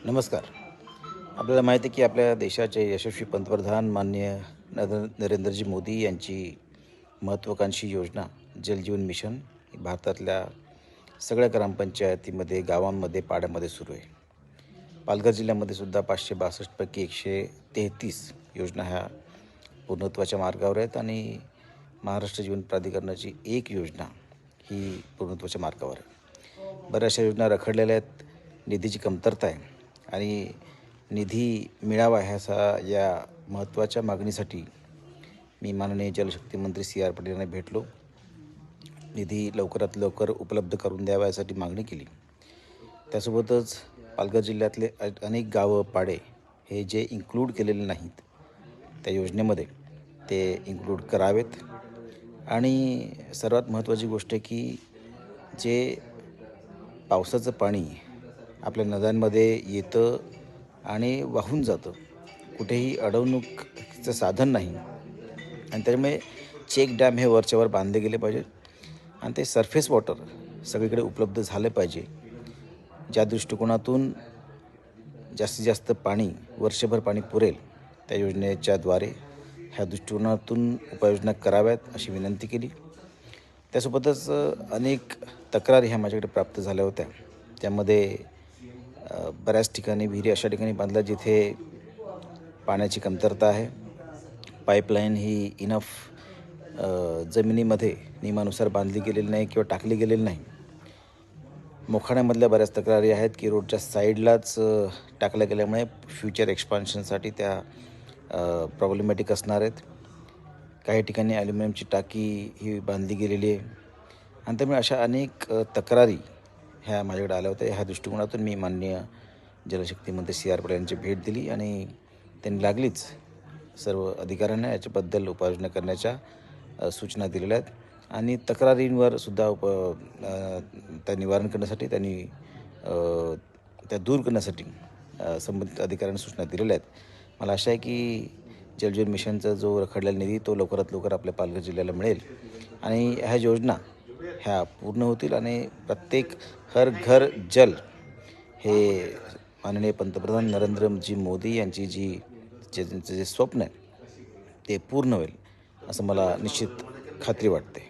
नमस्कार. आपल्याला माहिती आहे की आपल्या देशाचे यशस्वी पंतप्रधान माननीय नरेंद्रजी मोदी यांची महत्त्वाकांक्षी योजना जल जीवन मिशन ही भारतातल्या सगळ्या ग्रामपंचायतीमध्ये, गावांमध्ये, पाड्यामध्ये सुरू आहे. पालघर जिल्ह्यामध्ये सुद्धा 562 पैकी 133 योजना ह्या पूर्णत्वाच्या मार्गावर आहेत आणि महाराष्ट्र जीवन प्राधिकरणाची एक योजना ही पूर्णत्वाच्या मार्गावर आहे. बऱ्याचशा योजना रखडलेल्या आहेत, निधीची कमतरता आहे आणि निधी मिळावा या महत्त्वाच्या मागणीसाठी मी माननीय जलशक्ती मंत्री CR पाटील यांना भेटलो. निधी लवकरात लवकर उपलब्ध करून द्यावा यासाठी मागणी केली. त्यासोबतच पालघर जिल्ह्यातले अनेक गावं, पाडे हे जे इन्क्लूड केलेले नाहीत त्या योजनेमध्ये ते इन्क्लूड करावेत. आणि सर्वात महत्त्वाची गोष्ट आहे की जे पावसाचं पाणी आपल्या नद्यांमध्ये येतं आणि वाहून जातं, कुठेही अडवणुकीचं साधन नाही आणि त्यामुळे चेक डॅम हे वरच्यावर बांधले गेले पाहिजेत आणि ते सरफेस वॉटर सगळीकडे उपलब्ध झालं पाहिजे. ज्या दृष्टिकोनातून जास्तीत जास्त पाणी वर्षभर पाणी पुरेल त्या योजनेच्याद्वारे ह्या दृष्टिकोनातून उपाययोजना कराव्यात अशी विनंती केली. त्यासोबतच अनेक तक्रारी ह्या माझ्याकडे प्राप्त झाल्या होत्या. त्यामध्ये बऱ्याच ठिकाणी विहिरी अशा ठिकाणी बांधल्या जिथे पाण्याची कमतरता आहे. पाईपलाईन ही इनफ जमिनीमध्ये नियमानुसार बांधली गेलेली नाही किंवा टाकली गेलेली नाही. मोखाड्यामधल्या बऱ्याच तक्रारी आहेत की रोडच्या साईडलाच टाकल्या गेल्यामुळे फ्युचर एक्सपान्शनसाठी त्या प्रॉब्लेमॅटिक असणार आहेत. काही ठिकाणी ॲल्युमिनियमची टाकी ही बांधली गेलेली आहे आणि त्यामुळे अशा अनेक तक्रारी ह्या माझ्याकडे आल्या होत्या. ह्या दृष्टिकोनातून मी माननीय जलशक्ती मंत्री CR पाटील यांची भेट दिली आणि त्यांनी लागलीच सर्व अधिकाऱ्यांना याच्याबद्दल उपाययोजना करण्याच्या सूचना दिलेल्या आहेत आणि तक्रारींवर सुद्धा त्या निवारण करण्यासाठी त्या दूर करण्यासाठी संबंधित अधिकाऱ्यांना सूचना दिलेल्या आहेत. मला आशा आहे की जलजीवन मिशनचा जो रखडलेला निधी तो लवकरात लवकर आपल्या पालघर जिल्ह्याला मिळेल आणि ह्या योजना ह्या पूर्ण होतील आणि प्रत्येक हर घर जल हे माननीय पंतप्रधान नरेंद्रजी मोदी यांची जे स्वप्न आहे ते पूर्ण होईल असं मला निश्चित खात्री वाटते.